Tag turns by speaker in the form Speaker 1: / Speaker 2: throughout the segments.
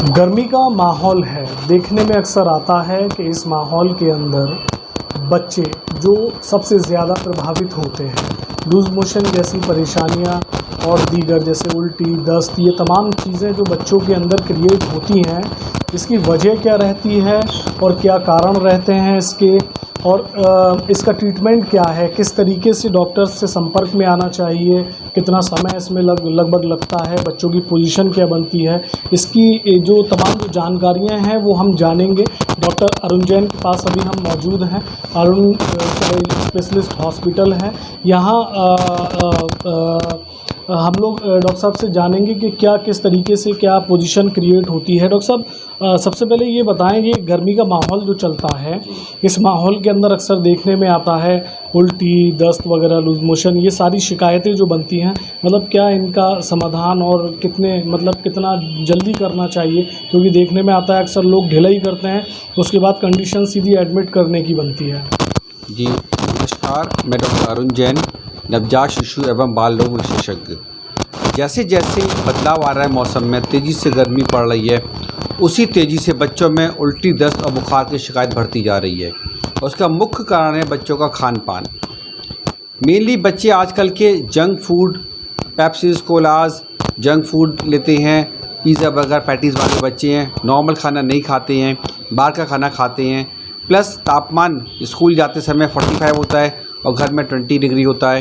Speaker 1: गर्मी का माहौल है, देखने में अक्सर आता है कि इस माहौल के अंदर बच्चे जो सबसे ज़्यादा प्रभावित होते हैं, लूज़ मोशन जैसी परेशानियां और दीगर जैसे उल्टी, दस्त, ये तमाम चीज़ें जो बच्चों के अंदर क्रिएट होती हैं, इसकी वजह क्या रहती है और क्या कारण रहते हैं इसके, और इसका ट्रीटमेंट क्या है, किस तरीके से डॉक्टर्स से संपर्क में आना चाहिए, कितना समय इसमें लगभग लगता है, बच्चों की पोजीशन क्या बनती है, इसकी जो तमाम जो जानकारियाँ हैं वो हम जानेंगे। डॉक्टर अरुण जैन के पास अभी हम मौजूद हैं। अरुण चाइल्ड स्पेशलिस्ट हॉस्पिटल है यहाँ। हम लोग डॉक्टर साहब से जानेंगे कि क्या किस तरीके से क्या पोजीशन क्रिएट होती है। डॉक्टर साहब, सबसे पहले ये बताएं, ये गर्मी का माहौल जो चलता है, इस माहौल के अंदर अक्सर देखने में आता है उल्टी, दस्त वगैरह, लूज मोशन, ये सारी शिकायतें जो बनती हैं, मतलब क्या इनका समाधान और कितना जल्दी करना चाहिए? क्योंकि देखने में आता है अक्सर लोग ढिलाई करते हैं, उसके बाद कंडीशन सीधी एडमिट करने की बनती है।
Speaker 2: जी नमस्कार, मैं डॉक्टर अरुण जैन, नवजात शिशु एवं बाल रोग विशेषज्ञ। जैसे जैसे बदलाव आ रहा है मौसम में, तेज़ी से गर्मी पड़ रही है, उसी तेज़ी से बच्चों में उल्टी, दस्त और बुखार की शिकायत बढ़ती जा रही है। और उसका मुख्य कारण है बच्चों का खान पान। मेनली बच्चे आजकल के junk food, Pepsis, colas, junk food लेते हैं। पिज़्ज़ा, बर्गर, पैटीज़ वाले बच्चे हैं, नॉर्मल खाना नहीं खाते हैं, बाहर का खाना खाते हैं। प्लस तापमान स्कूल जाते समय 45 होता है और घर में 20 डिग्री होता है।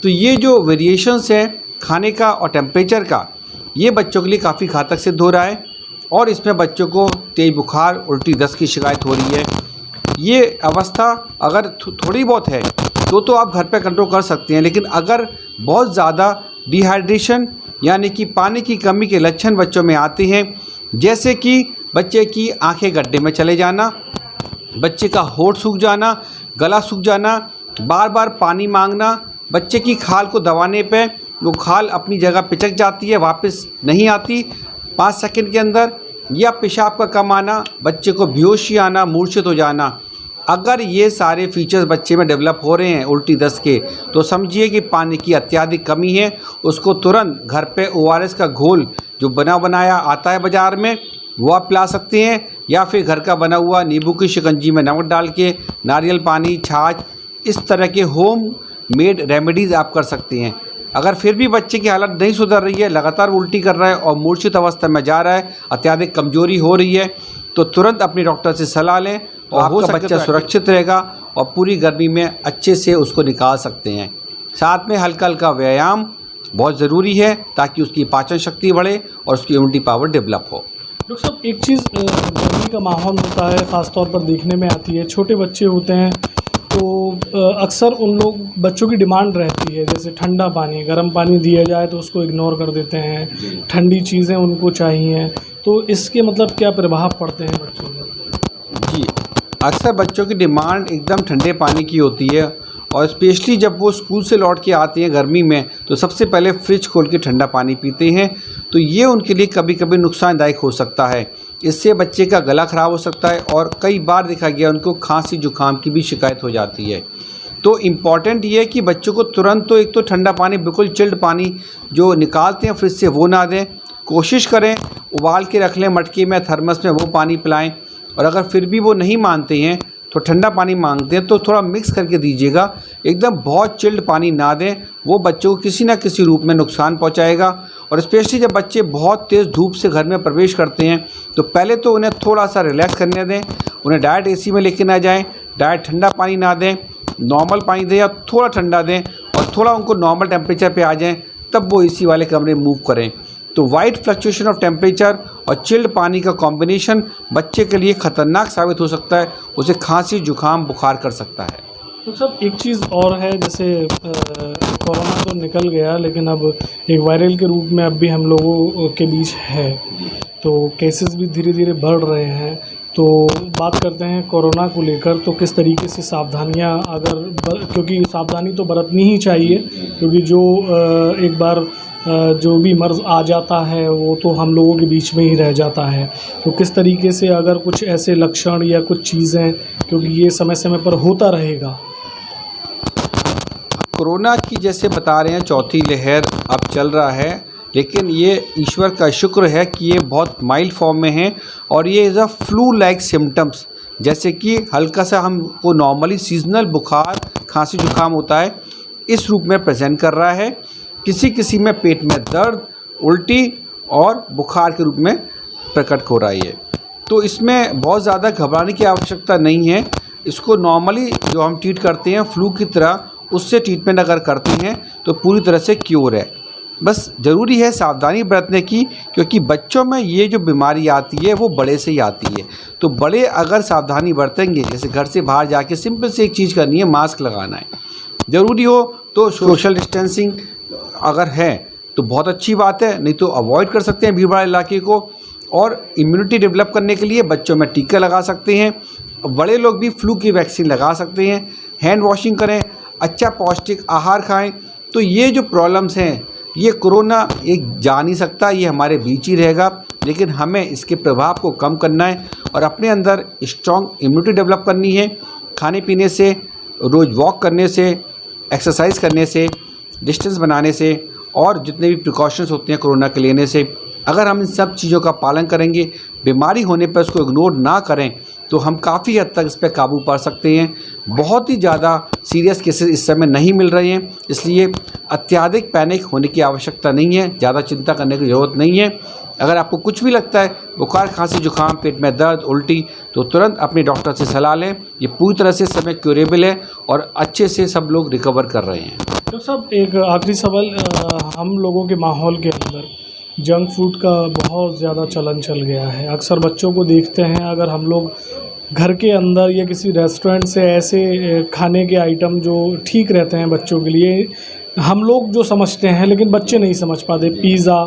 Speaker 2: तो ये जो वेरिएशंस हैं खाने का और टेम्परेचर का, ये बच्चों के लिए काफ़ी घातक सिद्ध हो रहा है और इसमें बच्चों को तेज बुखार, उल्टी, दस्त की शिकायत हो रही है। ये अवस्था अगर थोड़ी बहुत है तो आप घर पे कंट्रोल कर सकते हैं, लेकिन अगर बहुत ज़्यादा डिहाइड्रेशन यानी कि पानी की कमी के लक्षण बच्चों में आते हैं, जैसे कि बच्चे की आंखें गड्ढे में चले जाना, बच्चे का होंठ सूख जाना, गला सूख जाना, बार बार पानी मांगना, बच्चे की खाल को दबाने पे वो खाल अपनी जगह पिचक जाती है, वापस नहीं आती 5 सेकंड के अंदर, या पेशाब का कम आना, बच्चे को बेहोशी आना, मूर्छित हो जाना। अगर ये सारे फीचर्स बच्चे में डेवलप हो रहे हैं उल्टी, दस्त के, तो समझिए कि पानी की अत्यधिक कमी है। उसको तुरंत घर पे ORS का घोल जो बनाया आता है बाज़ार में, वो आप पिला सकते हैं, या फिर घर का बना हुआ नींबू की शिकंजी में नमक डाल के, नारियल पानी, छाछ, इस तरह के होम मेड रेमेडीज़ आप कर सकते हैं। अगर फिर भी बच्चे की हालत नहीं सुधर रही है, लगातार उल्टी कर रहा है और मूर्छित अवस्था में जा रहा है, अत्यधिक कमजोरी हो रही है, तो तुरंत अपनी डॉक्टर से सलाह लें और आपका बच्चा सुरक्षित रहेगा और पूरी गर्मी में अच्छे से उसको निकाल सकते हैं। साथ में हल्का हल्का व्यायाम बहुत ज़रूरी है ताकि उसकी पाचन शक्ति बढ़े और उसकी इम्यूनिटी पावर डेवलप हो।
Speaker 1: डॉक्टर साहब, एक चीज़ गर्मी का माहौल होता है, ख़ास तौर पर देखने में आती है, छोटे बच्चे होते हैं तो अक्सर उन लोग बच्चों की डिमांड रहती है, जैसे ठंडा पानी, गर्म पानी दिया जाए तो उसको इग्नोर कर देते हैं, ठंडी चीज़ें उनको चाहिए, तो इसके क्या प्रभाव पड़ते हैं बच्चों पर?
Speaker 2: जी, अक्सर बच्चों की डिमांड एकदम ठंडे पानी की होती है और स्पेशली जब वो स्कूल से लौट के आते हैं गर्मी में, तो सबसे पहले फ्रिज खोल के ठंडा पानी पीते हैं। तो ये उनके लिए कभी कभी नुकसानदायक हो सकता है। इससे बच्चे का गला ख़राब हो सकता है और कई बार देखा गया उनको खांसी, जुकाम की भी शिकायत हो जाती है। तो इम्पॉर्टेंट ये है कि बच्चों को तुरंत तो एक तो ठंडा पानी, बिल्कुल चिल्ड पानी जो निकालते हैं फ्रिज से, वो ना दें। कोशिश करें उबाल के रख लें मटके में, थर्मस में, वो पानी पिलाएं। और अगर फिर भी वो नहीं मानते हैं तो ठंडा पानी मांगते हैं तो थोड़ा मिक्स करके दीजिएगा। एकदम बहुत चिल्ड पानी ना दें, वो बच्चों को किसी ना किसी रूप में नुकसान पहुंचाएगा। और स्पेशली जब बच्चे बहुत तेज़ धूप से घर में प्रवेश करते हैं तो पहले तो उन्हें थोड़ा सा रिलैक्स करने दें, उन्हें डायरेक्ट AC में लेके ना जाएं, डायरेक्ट ठंडा पानी ना दें, नॉर्मल पानी दें या थोड़ा ठंडा दें, और थोड़ा उनको नॉर्मल टेम्परेचर पे आ जाएं तब वो AC वाले कमरे मूव करें। तो वाइड फ्लक्चुएशन ऑफ टेम्परेचर और चिल्ड पानी का कॉम्बिनेशन बच्चे के लिए ख़तरनाक साबित हो सकता है, उसे खांसी, जुकाम, बुखार कर सकता है।
Speaker 1: तो सब एक चीज़ और है, जैसे कोरोना तो निकल गया, लेकिन अब एक वायरल के रूप में अब भी हम लोगों के बीच है, तो केसेस भी धीरे धीरे बढ़ रहे हैं। तो बात करते हैं कोरोना को लेकर, तो किस तरीके से सावधानियां क्योंकि सावधानी तो बरतनी ही चाहिए, क्योंकि जो एक बार जो भी मर्ज़ आ जाता है वो तो हम लोगों के बीच में ही रह जाता है। तो किस तरीके से अगर कुछ ऐसे लक्षण या कुछ चीज़ें, क्योंकि ये समय समय पर होता रहेगा।
Speaker 2: कोरोना की जैसे बता रहे हैं चौथी लहर अब चल रहा है, लेकिन ये ईश्वर का शुक्र है कि ये बहुत माइल्ड फॉर्म में है और ये as a flu like symptoms, जैसे कि हल्का सा हमको नॉर्मली सीजनल बुखार खांसी जुकाम होता है, इस रूप में प्रेजेंट कर रहा है। किसी किसी में पेट में दर्द, उल्टी और बुखार के रूप में प्रकट हो रहा है ये। तो इसमें बहुत ज़्यादा घबराने की आवश्यकता नहीं है। इसको नॉर्मली जो हम ट्रीट करते हैं फ्लू की तरह, उससे ट्रीटमेंट अगर करते हैं तो पूरी तरह से क्योर है। बस ज़रूरी है सावधानी बरतने की, क्योंकि बच्चों में ये जो बीमारी आती है वो बड़े से ही आती है। तो बड़े अगर सावधानी बरतेंगे, जैसे घर से बाहर जाके सिंपल से एक चीज़ करनी है, मास्क लगाना है, ज़रूरी हो तो सोशल डिस्टेंसिंग अगर है तो बहुत अच्छी बात है, नहीं तो अवॉइड कर सकते हैं भीड़ भाड़ इलाके को। और इम्यूनिटी डेवलप करने के लिए बच्चों में टीका लगा सकते हैं, बड़े लोग भी फ्लू की वैक्सीन लगा सकते हैं। हैंड वॉशिंग करें, अच्छा पौष्टिक आहार खाएं। तो ये जो प्रॉब्लम्स हैं, ये कोरोना एक जा नहीं सकता, ये हमारे बीच ही रहेगा, लेकिन हमें इसके प्रभाव को कम करना है और अपने अंदर स्ट्रॉन्ग इम्यूनिटी डेवलप करनी है। खाने पीने से, रोज़ वॉक करने से, एक्सरसाइज करने से, डिस्टेंस बनाने से और जितने भी प्रिकॉशंस होते हैं कोरोना के लेने से, अगर हम इन सब चीज़ों का पालन करेंगे, बीमारी होने पर उसको इग्नोर ना करें, तो हम काफ़ी हद तक इस पर काबू पा सकते हैं। बहुत ही ज़्यादा सीरियस केसेस इस समय नहीं मिल रहे हैं, इसलिए अत्यधिक पैनिक होने की आवश्यकता नहीं है, ज़्यादा चिंता करने की ज़रूरत नहीं है। अगर आपको कुछ भी लगता है, बुखार, खांसी, जुकाम, पेट में दर्द, उल्टी, तो तुरंत अपने डॉक्टर से सलाह लें। ये पूरी तरह से समय क्यूरेबल है और अच्छे से सब लोग रिकवर कर रहे हैं।
Speaker 1: डॉक्टर साहब, एक आखिरी सवाल, हम लोगों के माहौल के अंदर जंक फूड का बहुत ज़्यादा चलन चल गया है। अक्सर बच्चों को देखते हैं, अगर हम लोग घर के अंदर या किसी रेस्टोरेंट से ऐसे खाने के आइटम जो ठीक रहते हैं बच्चों के लिए, हम लोग जो समझते हैं लेकिन बच्चे नहीं समझ पाते, पिज़्ज़ा,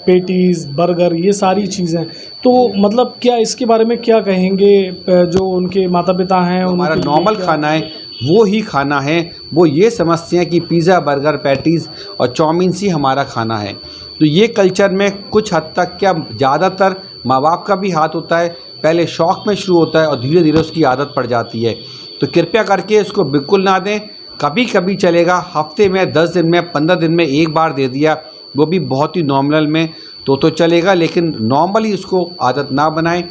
Speaker 1: पेटीज़, बर्गर, ये सारी चीज़ें, तो मतलब क्या इसके बारे में क्या कहेंगे जो उनके माता पिता हैं?
Speaker 2: हमारा नॉर्मल खाना है वो ही खाना है। वो ये समझते हैं कि पिज़्ज़ा, बर्गर, पैटीज़ और चाउमीन ही हमारा खाना है। तो ये कल्चर में कुछ हद तक, क्या ज़्यादातर माँ बाप का भी हाथ होता है। पहले शौक़ में शुरू होता है और धीरे धीरे उसकी आदत पड़ जाती है। तो कृपया करके इसको बिल्कुल ना दें। कभी कभी चलेगा, हफ्ते में 10 दिन में 15 दिन में एक बार दे दिया, वो भी बहुत ही नॉमिनल में, तो चलेगा, लेकिन नॉर्मली उसको आदत ना बनाएं।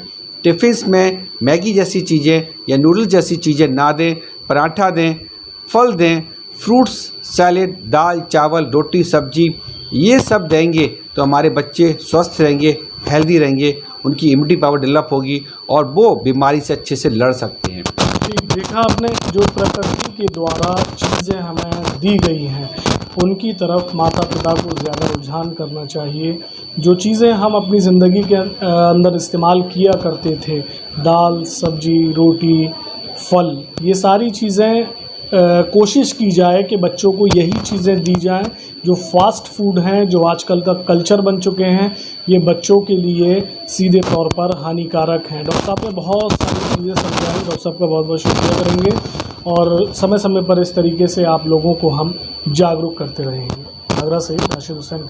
Speaker 2: टिफ़िन्स में मैगी जैसी चीज़ें या नूडल्स जैसी चीज़ें ना दें। पराठा दें, फल दें, फ्रूट्स, सैलेड, दाल, चावल, रोटी, सब्जी, ये सब देंगे तो हमारे बच्चे स्वस्थ रहेंगे, हेल्दी रहेंगे, उनकी इम्यूनिटी पावर डेवलप होगी और वो बीमारी से अच्छे से लड़ सकते हैं।
Speaker 1: ठीक देखा आपने, जो प्रकृति के द्वारा चीज़ें हमें दी गई हैं उनकी तरफ माता पिता को ज़्यादा रुझान करना चाहिए। जो चीज़ें हम अपनी ज़िंदगी के अंदर इस्तेमाल किया करते थे, दाल, सब्जी, रोटी, फल, ये सारी चीज़ें कोशिश की जाए कि बच्चों को यही चीज़ें दी जाएं। जो फास्ट फूड हैं, जो आजकल का कल्चर बन चुके हैं, ये बच्चों के लिए सीधे तौर पर हानिकारक हैं। डॉक्टर साहब ने बहुत सारी चीज़ें समझाई, डॉक्टर साहब का बहुत बहुत शुक्रिया करेंगे और समय समय पर इस तरीके से आप लोगों को हम जागरूक करते रहेंगे। आगरा से राशिद हुसैन।